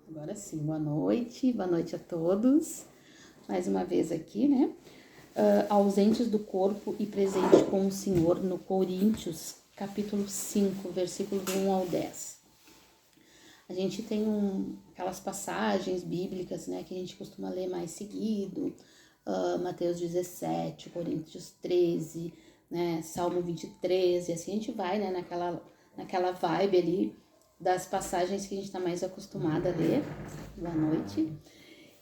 Agora sim, boa noite a todos. Mais uma vez aqui, né? Ausentes do corpo e presente com o Senhor no Coríntios, capítulo 5, versículo do 1 ao 10. A gente tem aquelas passagens bíblicas, né, que a gente costuma ler mais seguido, Mateus 17, Coríntios 13, né, Salmo 23, e assim a gente vai, né, naquela vibe ali das passagens que a gente está mais acostumada a ler. Boa noite.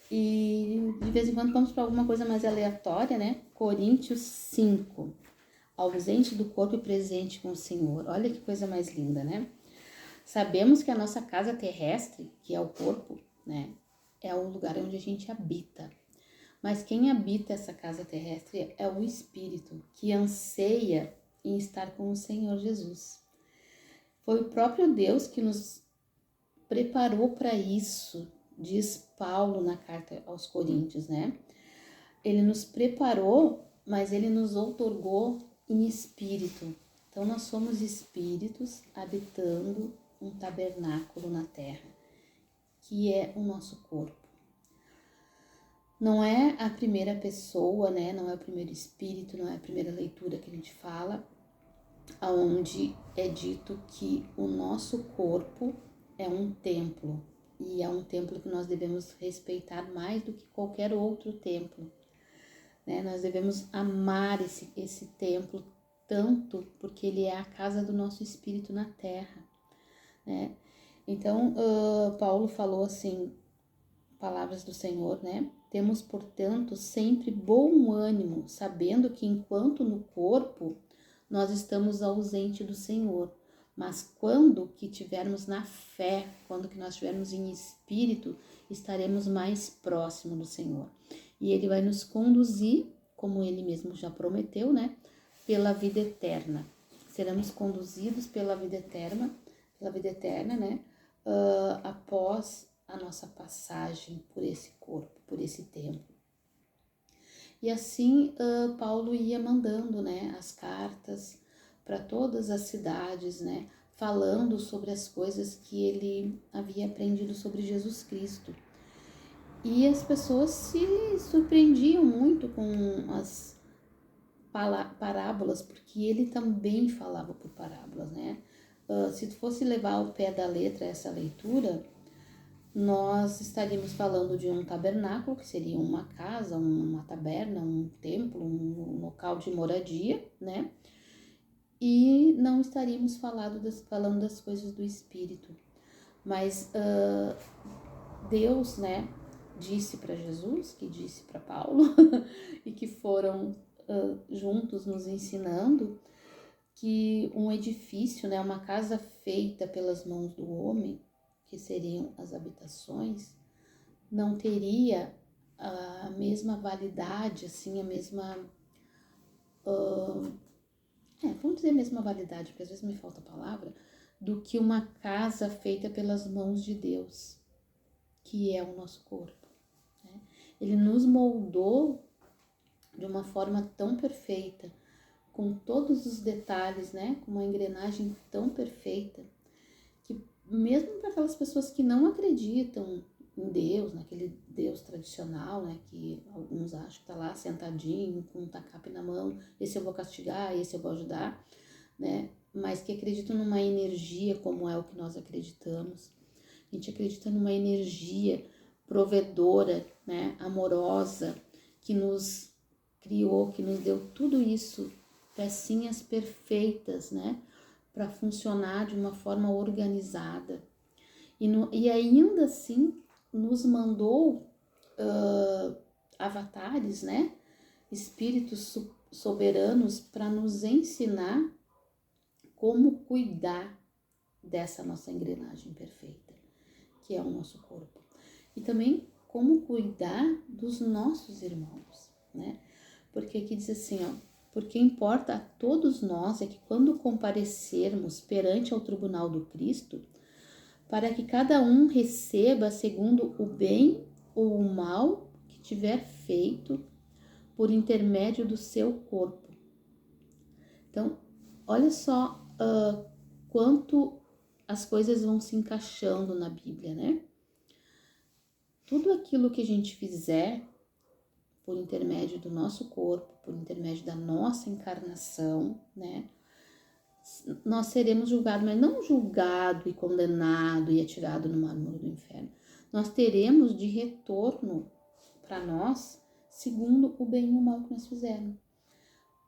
E de vez em quando vamos para alguma coisa mais aleatória, né? Coríntios 5, ausente do corpo e presente com o Senhor. Olha que coisa mais linda, né? Sabemos que a nossa casa terrestre, que é o corpo, né, é o lugar onde a gente habita. Mas quem habita essa casa terrestre é o Espírito, que anseia em estar com o Senhor Jesus. Foi o próprio Deus que nos preparou para isso, diz Paulo na carta aos Coríntios, né? Ele nos preparou, mas ele nos outorgou em espírito. Então nós somos espíritos habitando um tabernáculo na terra, que é o nosso corpo. Não é a primeira pessoa, né? Não é o primeiro espírito, não é a primeira leitura que a gente fala, onde é dito que o nosso corpo é um templo, e é um templo que nós devemos respeitar mais do que qualquer outro templo, né? Nós devemos amar esse templo tanto porque ele é a casa do nosso espírito na terra, né? Então, Paulo falou assim, palavras do Senhor, né? Temos, portanto, sempre bom ânimo, sabendo que enquanto no corpo nós estamos ausente do Senhor, mas quando que tivermos na fé, quando que nós estivermos em espírito, estaremos mais próximo do Senhor. E Ele vai nos conduzir, como Ele mesmo já prometeu, né? Pela vida eterna. Seremos conduzidos pela vida eterna, né? Após a nossa passagem por esse corpo, por esse tempo. E assim Paulo ia mandando, né, as cartas para todas as cidades, né, falando sobre as coisas que ele havia aprendido sobre Jesus Cristo. E as pessoas se surpreendiam muito com as parábolas, porque ele também falava por parábolas, né? Se fosse levar ao pé da letra essa leitura, nós estaríamos falando de um tabernáculo, que seria uma casa, uma taberna, um templo, um local de moradia, né? E não estaríamos falando das coisas do Espírito. Mas Deus, né, disse para Jesus, que disse para Paulo, e que foram juntos nos ensinando, que um edifício, né, uma casa feita pelas mãos do homem, que seriam as habitações, não teria a mesma validade, assim, a mesma... vamos dizer a mesma validade, porque às vezes me falta a palavra, do que uma casa feita pelas mãos de Deus, que é o nosso corpo, né? Ele nos moldou de uma forma tão perfeita, com todos os detalhes, né? Com uma engrenagem tão perfeita, que mesmo para aquelas pessoas que não acreditam em Deus, naquele Deus tradicional, né, que alguns acham que tá lá sentadinho, com um tacape na mão, esse eu vou castigar, esse eu vou ajudar, né, mas que acreditam numa energia como é o que nós acreditamos. A gente acredita numa energia provedora, né, amorosa, que nos criou, que nos deu tudo isso, pecinhas perfeitas, né, para funcionar de uma forma organizada. E ainda assim nos mandou avatares, né, espíritos soberanos para nos ensinar como cuidar dessa nossa engrenagem perfeita, que é o nosso corpo. E também como cuidar dos nossos irmãos, né? Porque aqui diz assim, ó, porque importa a todos nós é que quando comparecermos perante ao tribunal do Cristo, para que cada um receba segundo o bem ou o mal que tiver feito por intermédio do seu corpo. Então, olha só quanto as coisas vão se encaixando na Bíblia, né? tudo aquilo que a gente fizer por intermédio do nosso corpo, por intermédio da nossa encarnação, né? Nós seremos julgados, mas não julgado e condenado e atirado no mármore do inferno. Nós teremos de retorno para nós, segundo o bem e o mal que nós fizermos.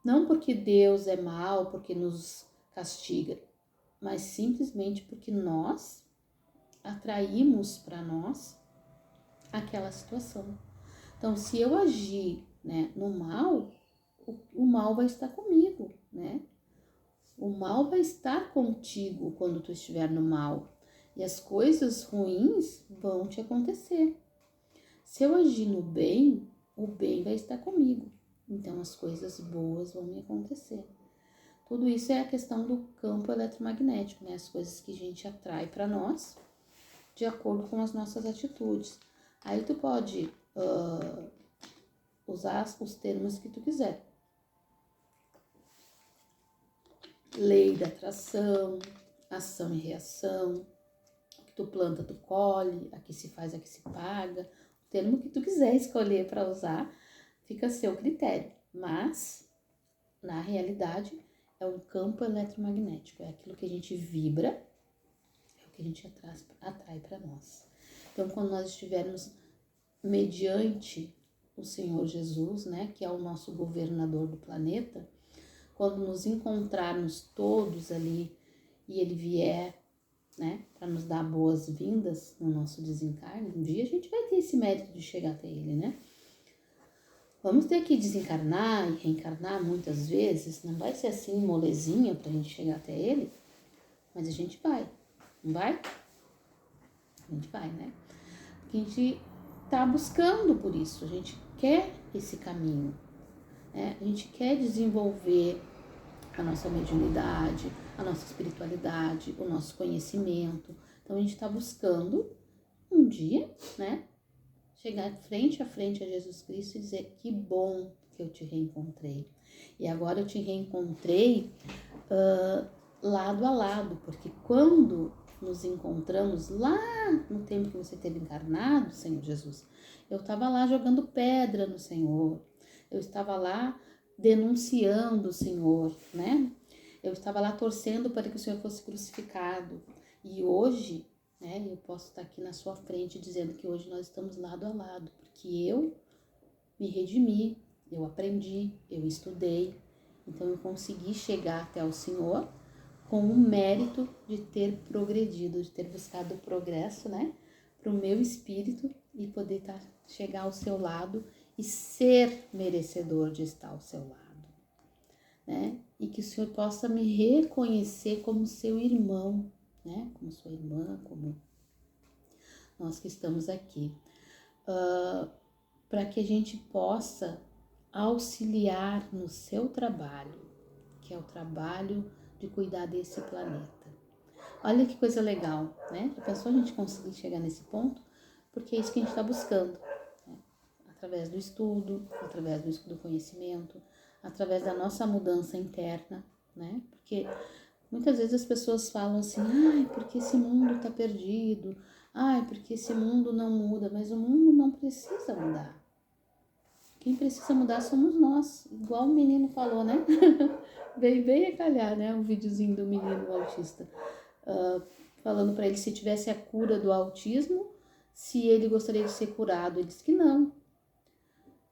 Não porque Deus é mau, porque nos castiga, mas simplesmente porque nós atraímos para nós aquela situação. Então, se eu agir, né, no mal, o mal vai estar comigo, né? O mal vai estar contigo quando tu estiver no mal. E as coisas ruins vão te acontecer. Se eu agir no bem, o bem vai estar comigo. Então as coisas boas vão me acontecer. Tudo isso é a questão do campo eletromagnético, né? As coisas que a gente atrai para nós de acordo com as nossas atitudes. Aí tu pode usar os termos que tu quiser. Lei da atração, ação e reação, o que tu planta, tu colhe, aqui se faz, aqui se paga. O termo que tu quiser escolher para usar, fica a seu critério. Mas, na realidade, é um campo eletromagnético, é aquilo que a gente vibra, é o que a gente atrai para nós. Então, quando nós estivermos mediante o Senhor Jesus, né, que é o nosso governador do planeta, quando nos encontrarmos todos ali e ele vier, né, para nos dar boas-vindas no nosso desencarne, um dia a gente vai ter esse mérito de chegar até ele, né? Vamos ter que desencarnar e reencarnar muitas vezes, não vai ser assim molezinha pra gente chegar até ele, mas a gente vai, não vai? A gente vai, né? Porque a gente tá buscando por isso, a gente quer esse caminho, né? A gente quer desenvolver a nossa mediunidade, a nossa espiritualidade, o nosso conhecimento. Então a gente está buscando um dia, né, chegar frente a frente a Jesus Cristo e dizer: que bom que eu te reencontrei. E agora eu te reencontrei lado a lado, porque quando nos encontramos lá no tempo que você esteve encarnado, Senhor Jesus, eu estava lá jogando pedra no Senhor, eu estava lá denunciando o Senhor, né? Eu estava lá torcendo para que o Senhor fosse crucificado. E hoje, né, eu posso estar aqui na sua frente dizendo que hoje nós estamos lado a lado, porque eu me redimi, eu aprendi, eu estudei, então eu consegui chegar até o Senhor com o mérito de ter progredido, de ter buscado o progresso, né, para o meu espírito e poder chegar ao seu lado e ser merecedor de estar ao seu lado, né? E que o Senhor possa me reconhecer como seu irmão, né? Como sua irmã, como nós que estamos aqui. Para que a gente possa auxiliar no seu trabalho, que é o trabalho de cuidar desse planeta. Olha que coisa legal, né? Já pensou a gente conseguir chegar nesse ponto? Porque é isso que a gente está buscando, né? Através do estudo, através do conhecimento, através da nossa mudança interna, né? Porque muitas vezes as pessoas falam assim: ai, porque esse mundo tá perdido, ai, porque esse mundo não muda, mas o mundo não precisa mudar. Quem precisa mudar somos nós, igual o menino falou, né? Veio bem a calhar, né? Um videozinho do menino autista, falando para ele se tivesse a cura do autismo, se ele gostaria de ser curado. Ele disse que não.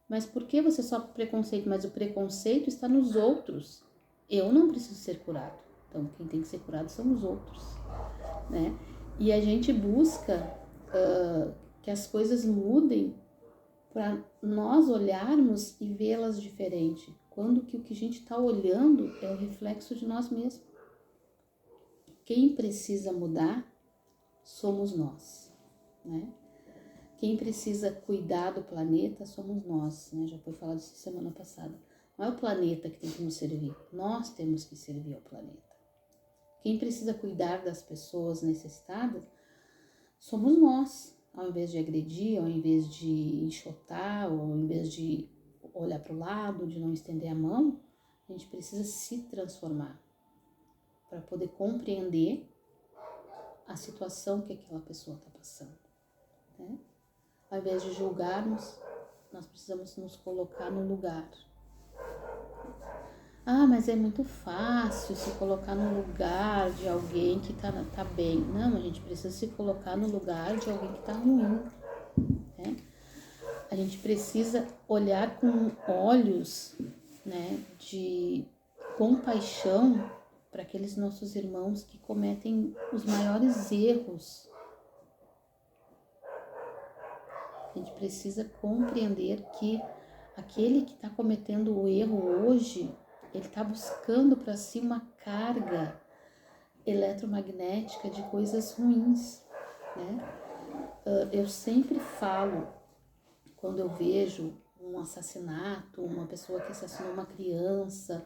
Mas por que você sofre preconceito? Mas o preconceito está nos outros. Eu não preciso ser curado. Então, quem tem que ser curado são os outros, né? E a gente busca que as coisas mudem para nós olharmos e vê-las diferente. Quando que o que a gente está olhando é o reflexo de nós mesmos. Quem precisa mudar somos nós, né? Quem precisa cuidar do planeta somos nós, né? Já foi falado isso semana passada. Não é o planeta que tem que nos servir, nós temos que servir ao planeta. Quem precisa cuidar das pessoas necessitadas somos nós. Ao invés de agredir, ao invés de enxotar, ou ao invés de olhar para o lado, de não estender a mão, a gente precisa se transformar para poder compreender a situação que aquela pessoa está passando, né? Ao invés de julgarmos, nós precisamos nos colocar no lugar. Ah, mas é muito fácil se colocar no lugar de alguém que tá bem. Não, a gente precisa se colocar no lugar de alguém que tá ruim, né? A gente precisa olhar com olhos, né, de compaixão para aqueles nossos irmãos que cometem os maiores erros. A gente precisa compreender que aquele que está cometendo o erro hoje, ele está buscando para si uma carga eletromagnética de coisas ruins, né? Eu sempre falo, quando eu vejo um assassinato, uma pessoa que assassinou uma criança,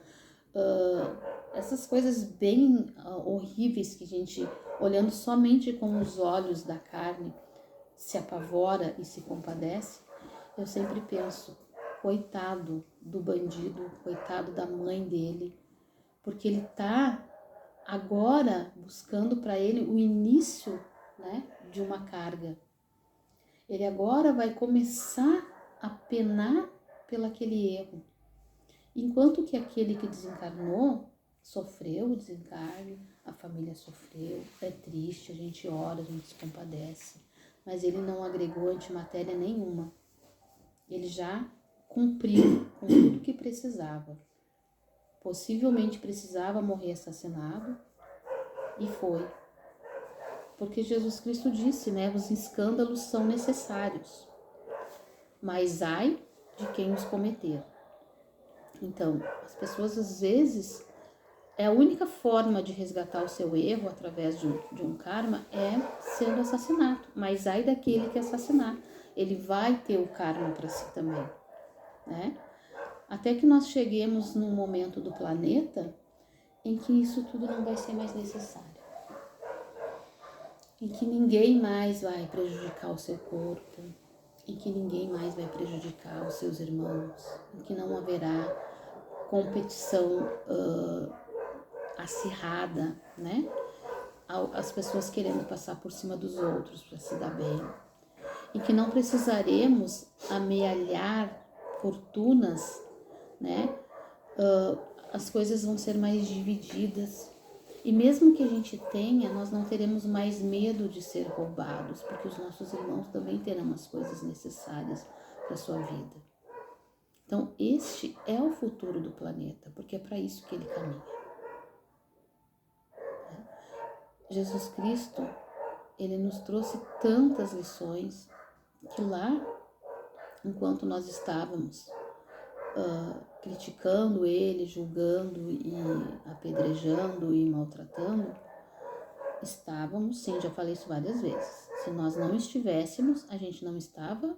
essas coisas bem horríveis que a gente, olhando somente com os olhos da carne, se apavora e se compadece, eu sempre penso, coitado do bandido, coitado da mãe dele, porque ele tá agora buscando para ele o início, né, de uma carga. Ele agora vai começar a penar pelo aquele erro. Enquanto que aquele que desencarnou sofreu o desencarne, a família sofreu, é triste, a gente ora, a gente se compadece, mas ele não agregou antimatéria nenhuma. Ele já cumpriu com tudo que precisava. Possivelmente precisava morrer assassinado e foi. Porque Jesus Cristo disse, né, os escândalos são necessários, mas ai de quem os cometer. Então, as pessoas às vezes, a única forma de resgatar o seu erro através de um karma é sendo assassinato. Mas ai daquele que assassinar, ele vai ter o karma para si também, né? Até que nós cheguemos num momento do planeta em que isso tudo não vai ser mais necessário. Em que ninguém mais vai prejudicar o seu corpo, em que ninguém mais vai prejudicar os seus irmãos, em que não haverá competição acirrada, né? As pessoas querendo passar por cima dos outros para se dar bem. E que não precisaremos amealhar fortunas, né? As coisas vão ser mais divididas. E mesmo que a gente tenha, nós não teremos mais medo de ser roubados, porque os nossos irmãos também terão as coisas necessárias para a sua vida. Então, este é o futuro do planeta, porque é para isso que ele caminha. Jesus Cristo, ele nos trouxe tantas lições que lá, enquanto nós estávamos criticando ele, julgando e apedrejando e maltratando, estávamos, sim, já falei isso várias vezes, se nós não estivéssemos, a gente não estava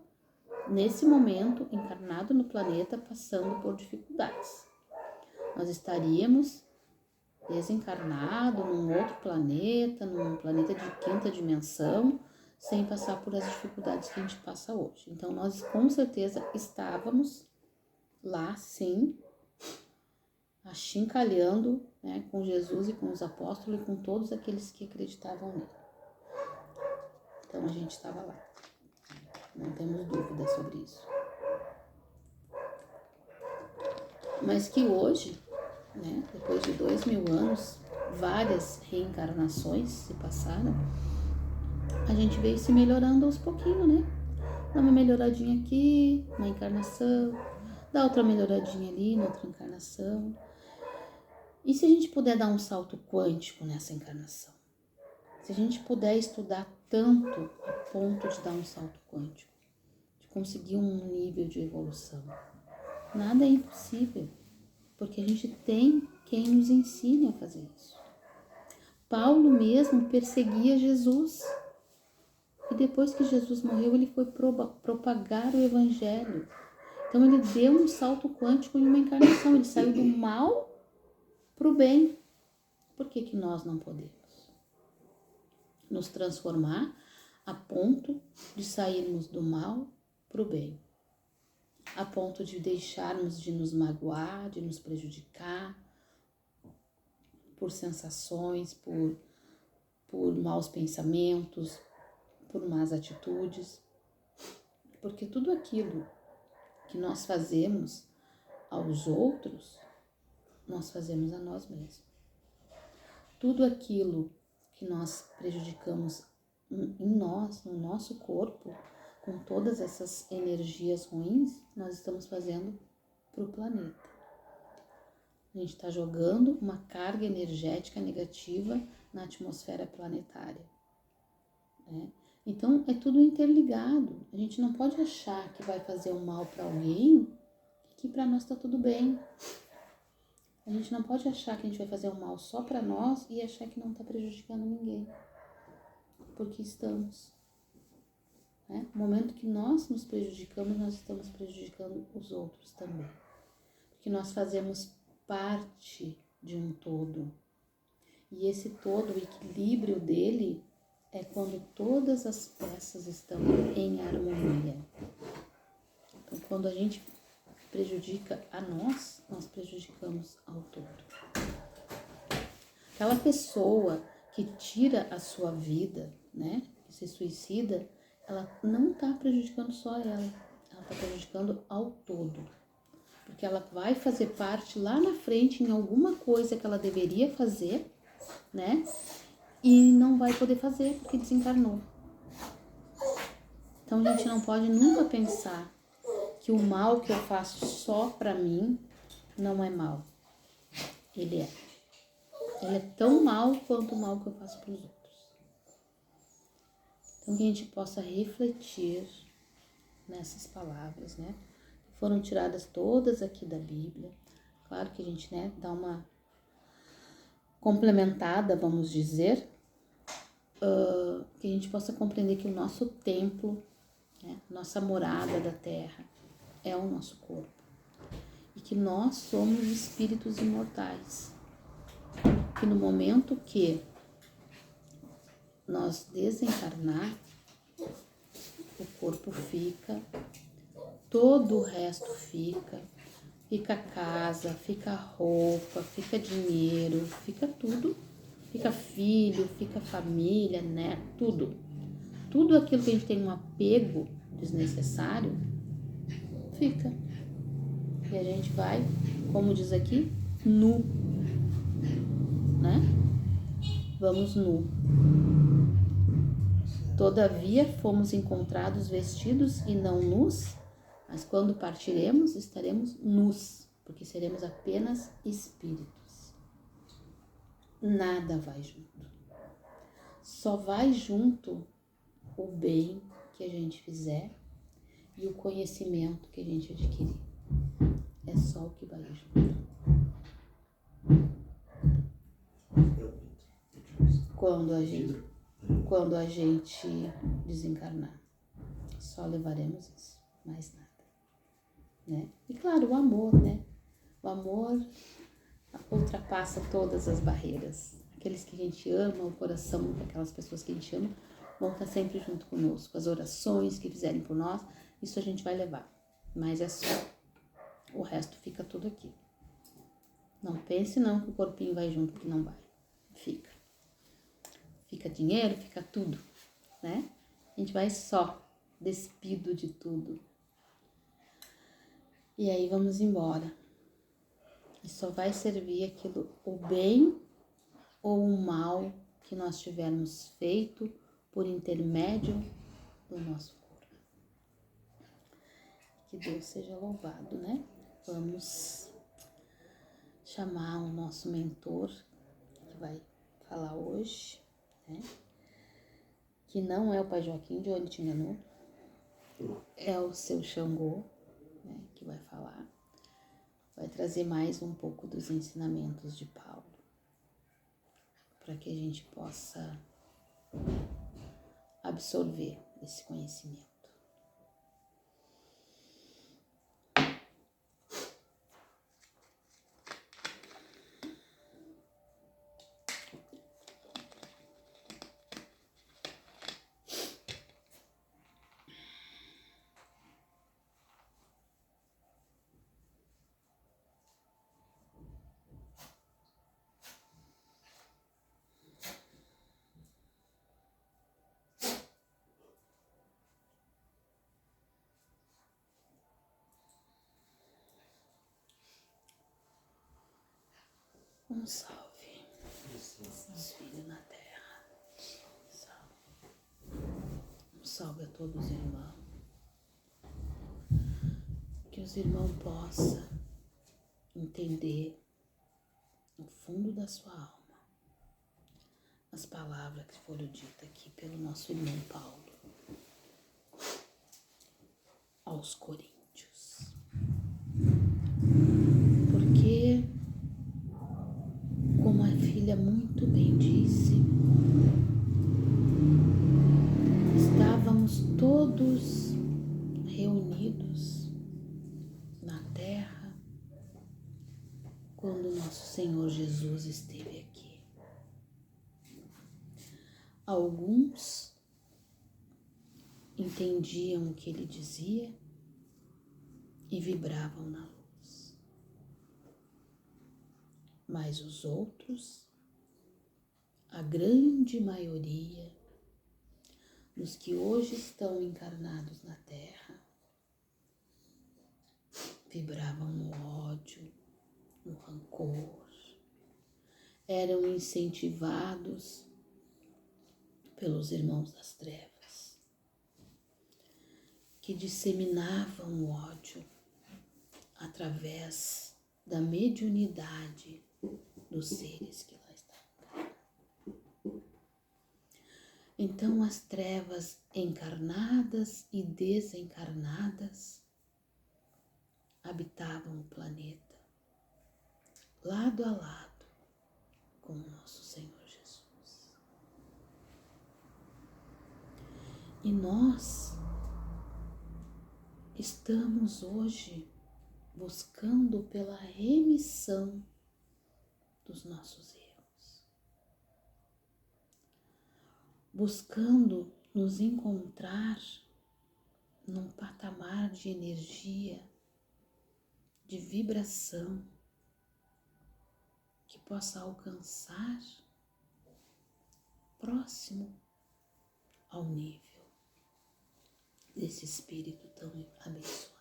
nesse momento encarnado no planeta passando por dificuldades. Nós estaríamos desencarnado num outro planeta, num planeta de quinta dimensão, sem passar por as dificuldades que a gente passa hoje. Então nós com certeza estávamos lá, sim, achincalhando, né, com Jesus e com os apóstolos e com todos aqueles que acreditavam nele. Então a gente estava lá, não temos dúvida sobre isso. Mas que hoje, né, depois de 2000 anos, várias reencarnações se passaram, a gente veio se melhorando aos pouquinhos, né? Dá uma melhoradinha aqui, uma encarnação, dá outra melhoradinha ali, na outra encarnação. E se a gente puder dar um salto quântico nessa encarnação? Se a gente puder estudar tanto a ponto de dar um salto quântico, de conseguir um nível de evolução, nada é impossível, porque a gente tem quem nos ensine a fazer isso. Paulo mesmo perseguia Jesus. E depois que Jesus morreu, ele foi propagar o evangelho. Então ele deu um salto quântico em uma encarnação. Ele saiu do mal para o bem. Por que que nós não podemos nos transformar a ponto de sairmos do mal para o bem? A ponto de deixarmos de nos magoar, de nos prejudicar por sensações, por maus pensamentos, por más atitudes. Porque tudo aquilo que nós fazemos aos outros, nós fazemos a nós mesmos. Tudo aquilo que nós prejudicamos em nós, no nosso corpo, com todas essas energias ruins, nós estamos fazendo para o planeta. A gente está jogando uma carga energética negativa na atmosfera planetária. Né? Então, é tudo interligado. A gente não pode achar que vai fazer um mal para alguém e que para nós está tudo bem. A gente não pode achar que a gente vai fazer um mal só para nós e achar que não está prejudicando ninguém. Porque estamos. Né? No momento que nós nos prejudicamos, nós estamos prejudicando os outros também. Porque nós fazemos parte de um todo. E esse todo, o equilíbrio dele, é quando todas as peças estão em harmonia. Então, quando a gente prejudica a nós, nós prejudicamos ao todo. Aquela pessoa que tira a sua vida, né, que se suicida, ela não está prejudicando só ela está prejudicando ao todo. Porque ela vai fazer parte lá na frente em alguma coisa que ela deveria fazer, né, e não vai poder fazer porque desencarnou. Então a gente não pode nunca pensar que o mal que eu faço só pra mim não é mal. Ele é. Ele é tão mal quanto o mal que eu faço pros outros. Então que a gente possa refletir nessas palavras, né? Foram tiradas todas aqui da Bíblia. Claro que a gente, né, dá uma complementada, vamos dizer, que a gente possa compreender que o nosso templo, né, nossa morada da terra, é o nosso corpo. E que nós somos espíritos imortais. Que no momento que nós desencarnar, o corpo fica, todo o resto fica. Fica casa, fica roupa, fica dinheiro, fica tudo. Fica filho, fica família, né? Tudo. Tudo aquilo que a gente tem um apego desnecessário, fica. E a gente vai, como diz aqui, nu. Né? Vamos nu. Todavia fomos encontrados vestidos e não nus, mas quando partiremos estaremos nus, porque seremos apenas espíritos. Nada vai junto. Só vai junto o bem que a gente fizer e o conhecimento que a gente adquirir. É só o que vai junto. Quando a gente desencarnar, só levaremos isso, mais nada, né? E claro, o amor, né? O amor ultrapassa todas as barreiras. Aqueles que a gente ama, o coração daquelas pessoas que a gente ama, vão estar sempre junto conosco. As orações que fizerem por nós, isso a gente vai levar. Mas é só. O resto fica tudo aqui. Não pense não que o corpinho vai junto, porque não vai. Fica. Fica dinheiro, fica tudo, né? A gente vai só despido de tudo. E aí vamos embora. E só vai servir aquilo, o bem ou o mal que nós tivermos feito por intermédio do nosso corpo. Que Deus seja louvado, né? Vamos chamar o nosso mentor, que vai falar hoje, né? Que não é o Pai Joaquim, de onde te enganou, é o seu Xangô, né? Que vai falar. Vai trazer mais um pouco dos ensinamentos de Paulo, para que a gente possa absorver esse conhecimento. Um salve, os filhos na terra. Um salve a todos os irmãos. Que os irmãos possam entender no fundo da sua alma as palavras que foram ditas aqui pelo nosso irmão Paulo aos Coríntios. Porque, como a filha muito bem disse, estávamos todos reunidos na terra quando nosso Senhor Jesus esteve aqui. Alguns entendiam o que ele dizia e vibravam na luz. Mas os outros, a grande maioria dos que hoje estão encarnados na terra, vibravam no ódio, no rancor, eram incentivados pelos irmãos das trevas, que disseminavam o ódio através da mediunidade dos seres que lá estavam. Então as trevas encarnadas e desencarnadas habitavam o planeta, lado a lado com o nosso Senhor Jesus. E nós estamos hoje buscando pela remissão dos nossos erros, buscando nos encontrar num patamar de energia, de vibração, que possa alcançar próximo ao nível desse espírito tão abençoado.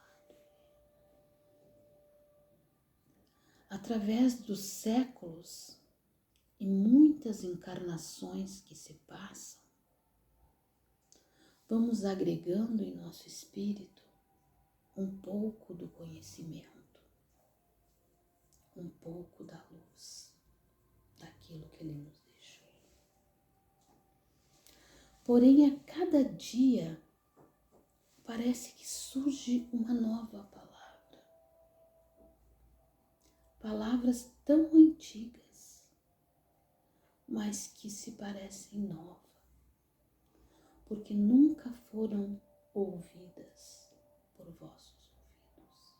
Através dos séculos e muitas encarnações que se passam, vamos agregando em nosso espírito um pouco do conhecimento, um pouco da luz, daquilo que Ele nos deixou. Porém, a cada dia parece que surge uma nova palavra. Palavras tão antigas, mas que se parecem novas, porque nunca foram ouvidas por vossos ouvidos.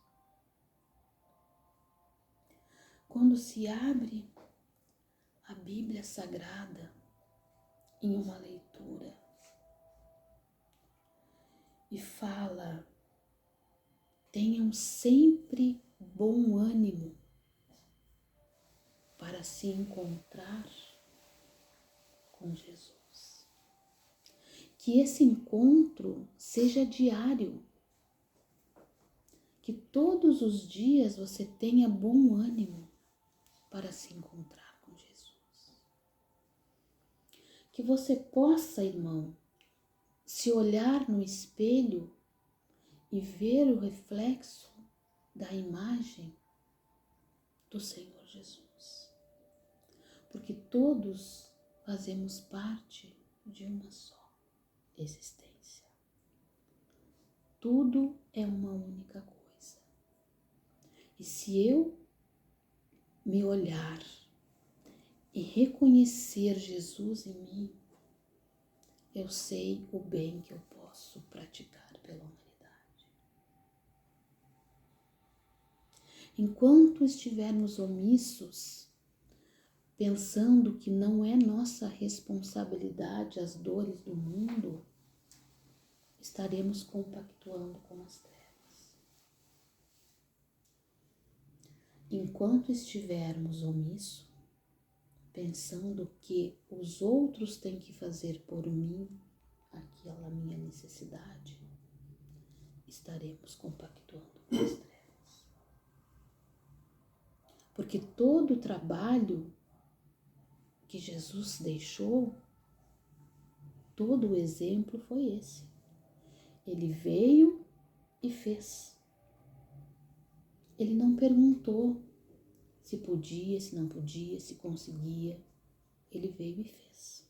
Quando se abre a Bíblia Sagrada em uma leitura e fala: tenham sempre bom ânimo para se encontrar com Jesus. Que esse encontro seja diário, que todos os dias você tenha bom ânimo para se encontrar com Jesus. Que você possa, irmão, se olhar no espelho e ver o reflexo da imagem do Senhor Jesus. Porque todos fazemos parte de uma só existência. Tudo é uma única coisa. E se eu me olhar e reconhecer Jesus em mim, eu sei o bem que eu posso praticar pela humanidade. Enquanto estivermos omissos, pensando que não é nossa responsabilidade as dores do mundo, estaremos compactuando com as trevas. Enquanto estivermos omissos, pensando que os outros têm que fazer por mim aquela minha necessidade, estaremos compactuando com as trevas. Porque todo o trabalho que Jesus deixou, todo o exemplo foi esse. Ele veio e fez. Ele não perguntou se podia, se não podia, se conseguia. Ele veio e fez.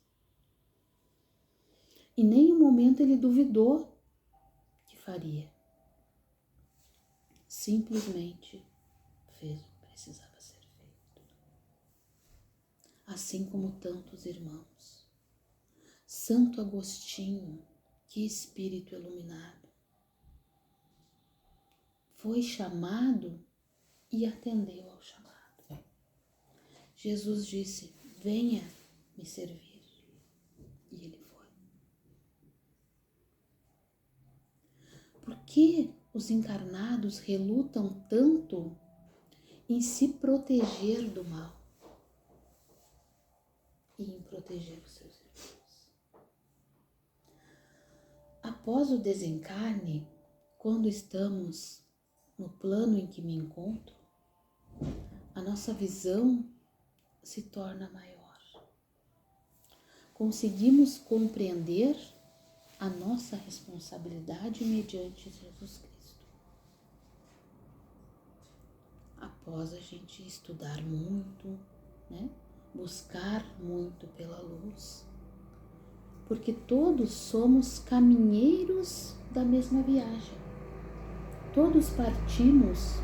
Em nenhum momento ele duvidou que faria. Simplesmente fez o que precisava ser feito. Assim como tantos irmãos. Santo Agostinho, que espírito iluminado, foi chamado e atendeu ao chamado. Jesus disse: venha me servir. E ele foi. Por que os encarnados relutam tanto em se proteger do mal e em proteger os seus irmãos? Após o desencarne, quando estamos no plano em que me encontro, a nossa visão se torna maior. Conseguimos compreender a nossa responsabilidade mediante Jesus Cristo. Após a gente estudar muito, buscar muito pela luz, porque todos somos caminheiros da mesma viagem. Todos partimos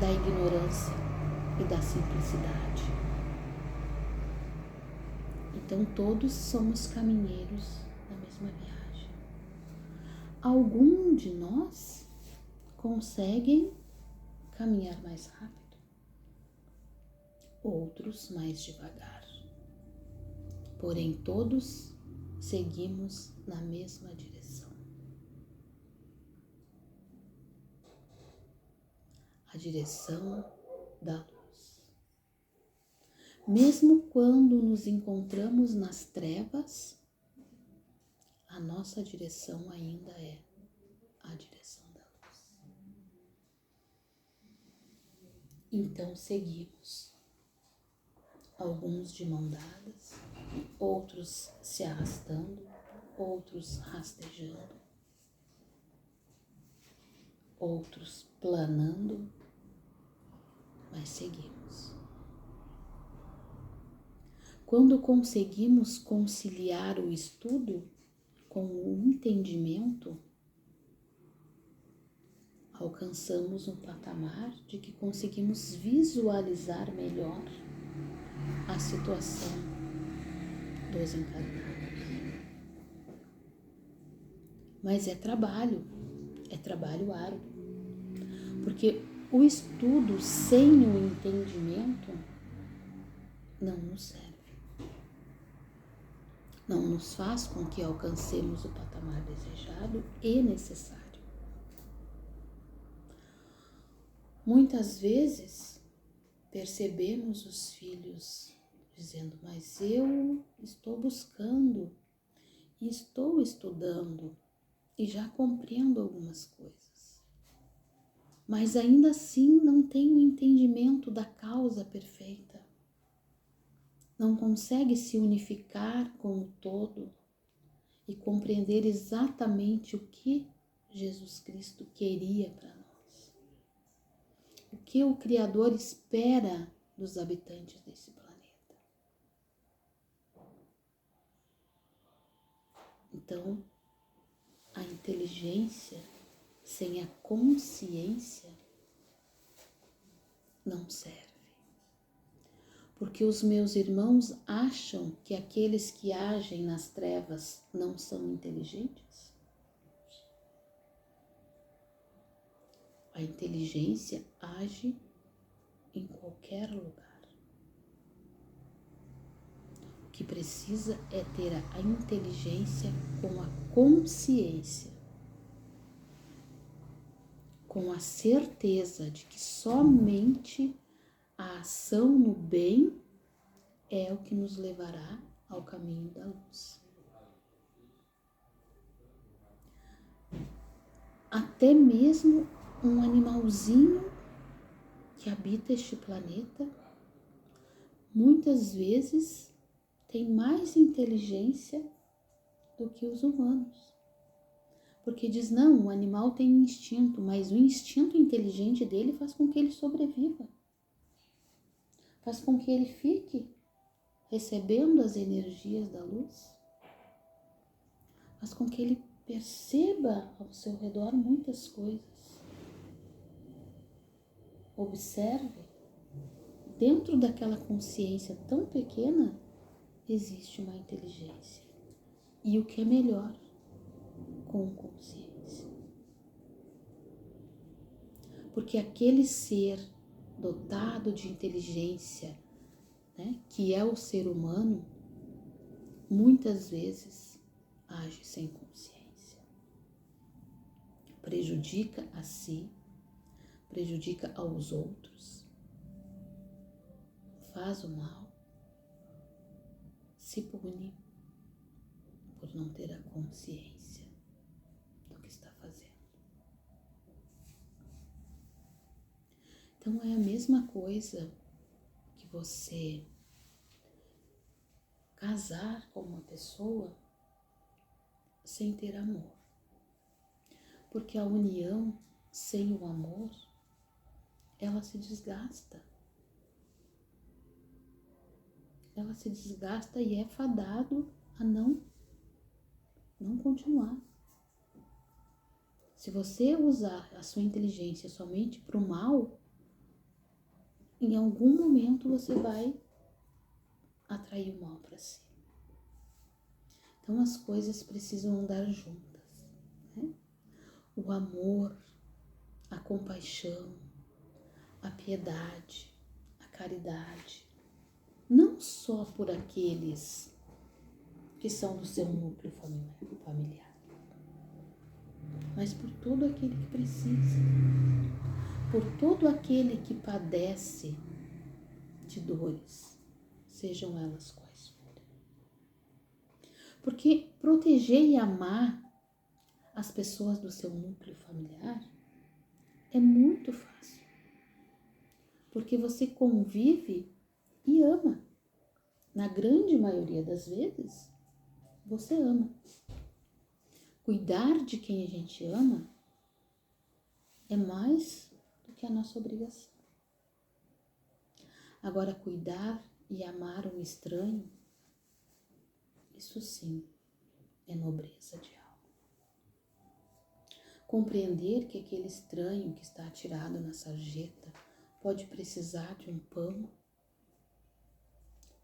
da ignorância e da simplicidade. Então todos somos caminheiros da mesma viagem. Algum de nós conseguem caminhar mais rápido, outros mais devagar. Porém todos seguimos na mesma direção. A direção da luz. Mesmo quando nos encontramos nas trevas, a nossa direção ainda é a direção da luz. Então seguimos, alguns de mão dadas, outros se arrastando, outros rastejando, outros planando, mas seguimos. Quando conseguimos conciliar o estudo com o entendimento, alcançamos um patamar de que conseguimos visualizar melhor a situação dos encarnados. Mas é trabalho árduo, porque o estudo sem o entendimento não nos serve. Não nos faz com que alcancemos o patamar desejado e necessário. Muitas vezes percebemos os filhos dizendo: mas eu estou buscando, e estou estudando e já compreendo algumas coisas. Mas ainda assim não tenho entendimento da causa perfeita. Não consegue se unificar com o todo e compreender exatamente o que Jesus Cristo queria para nós. O que o Criador espera dos habitantes desse planeta. Então, a inteligência sem a consciência não serve. Porque os meus irmãos acham que aqueles que agem nas trevas não são inteligentes? A inteligência age em qualquer lugar. O que precisa é ter a inteligência com a consciência, com a certeza de que somente a ação no bem é o que nos levará ao caminho da luz. Até mesmo um animalzinho que habita este planeta, muitas vezes tem mais inteligência do que os humanos. Porque diz, não, o animal tem instinto, mas o instinto inteligente dele faz com que ele sobreviva. Faz com que ele fique recebendo as energias da luz. Faz com que ele perceba ao seu redor muitas coisas. Observe, dentro daquela consciência tão pequena, existe uma inteligência. E o que é melhor, com consciência. Porque aquele ser dotado de inteligência, né, que é o ser humano, muitas vezes age sem consciência. Prejudica a si, prejudica aos outros, faz o mal, se pune por não ter a consciência do que está fazendo. Então é a mesma coisa que você casar com uma pessoa sem ter amor. Porque a união sem o amor, ela se desgasta. Ela se desgasta e é fadado a não continuar. Se você usar a sua inteligência somente para o mal, em algum momento você vai atrair o mal para si. Então as coisas precisam andar juntas, né? O amor, a compaixão, a piedade, a caridade, não só por aqueles que são do seu núcleo familiar, mas por todo aquele que precisa, por todo aquele que padece de dores, sejam elas quais forem. Porque proteger e amar as pessoas do seu núcleo familiar é muito fácil, porque você convive e ama. Na grande maioria das vezes, você ama. Cuidar de quem a gente ama é mais do que a nossa obrigação. Agora, cuidar e amar um estranho, isso sim é nobreza de alma. Compreender que aquele estranho que está atirado na sarjeta pode precisar de um pão,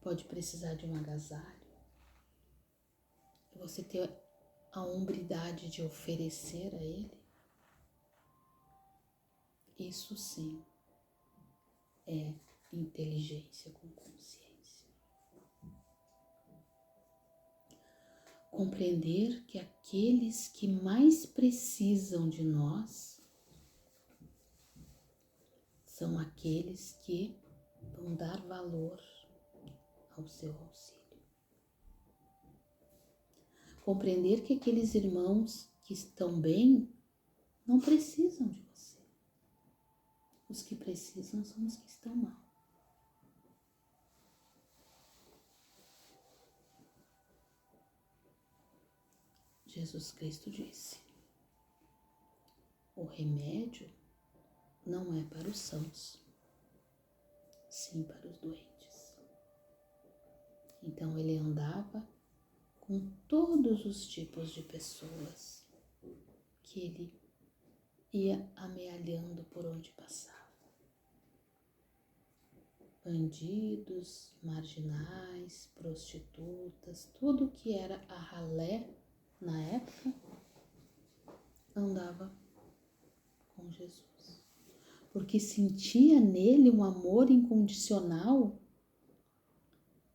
pode precisar de um agasalho. Você ter a hombridade de oferecer a ele, isso sim é inteligência com consciência. Compreender que aqueles que mais precisam de nós são aqueles que vão dar valor ao seu auxílio. Compreender que aqueles irmãos que estão bem não precisam de você. Os que precisam são os que estão mal. Jesus Cristo disse: o remédio não é para os sãos, sim para os doentes. Então ele andava com todos os tipos de pessoas que ele ia amealhando por onde passava. Bandidos, marginais, prostitutas, tudo que era a ralé na época, andava com Jesus. Porque sentia nele um amor incondicional,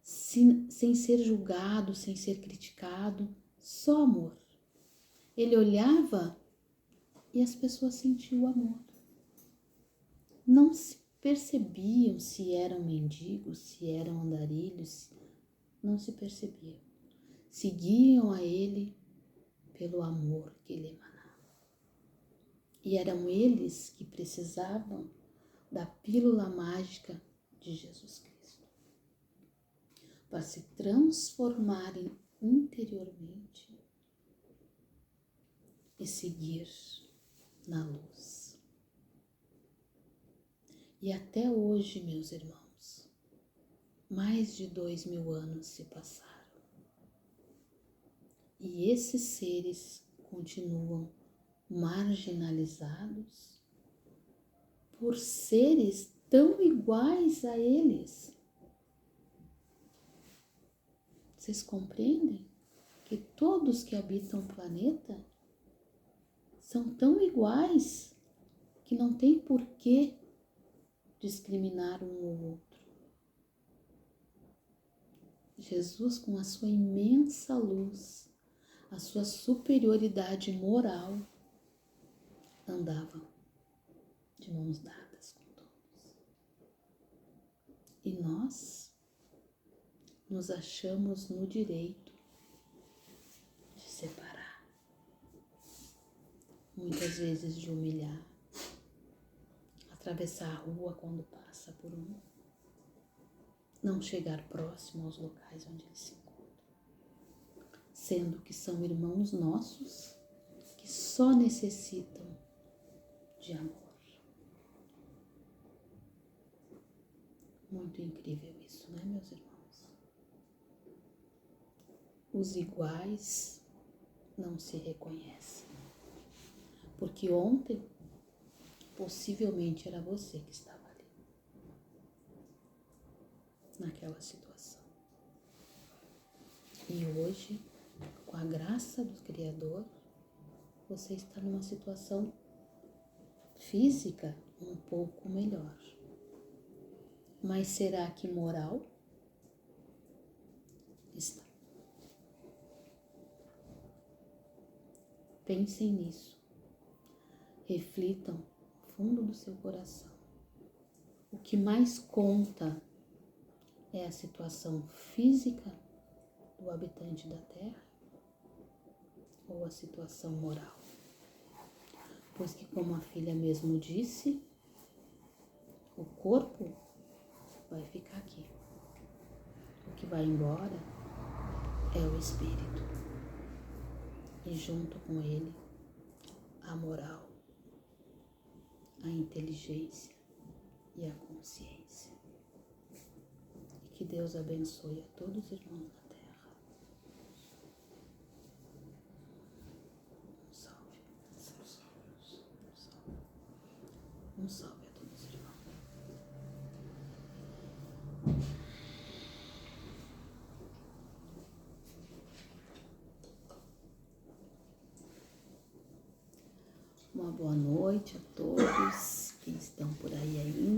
sem ser julgado, sem ser criticado, só amor. Ele olhava e as pessoas sentiam o amor. Não se percebiam se eram mendigos, se eram andarilhos, não se percebiam. Seguiam a ele pelo amor que ele emanava. E eram eles que precisavam da pílula mágica de Jesus Cristo, para se transformarem interiormente e seguir na luz. E até hoje, meus irmãos, mais de 2000 anos se passaram. E esses seres continuam marginalizados por seres tão iguais a eles. Vocês compreendem que todos que habitam o planeta são tão iguais que não tem por que discriminar um ou outro. Jesus, com a sua imensa luz, a sua superioridade moral, andava de mãos dadas com todos. E nós nos achamos no direito de separar, muitas vezes de humilhar, atravessar a rua quando passa por um, não chegar próximo aos locais onde eles se encontram, sendo que são irmãos nossos que só necessitam de amor. Muito incrível isso, né, meus irmãos? Os iguais não se reconhecem, porque ontem possivelmente era você que estava ali, naquela situação. E hoje, com a graça do Criador, você está numa situação física um pouco melhor. Mas será que moral? Está. Pensem nisso. Reflitam no fundo do seu coração. O que mais conta é a situação física do habitante da Terra ou a situação moral? Pois que, como a filha mesmo disse, o corpo vai ficar aqui. O que vai embora é o espírito. E junto com ele, a moral, a inteligência e a consciência. E que Deus abençoe a todos os irmãos da Terra. Um salve. Um salve a todos os irmãos. Uma boa noite a todos que estão por aí ainda.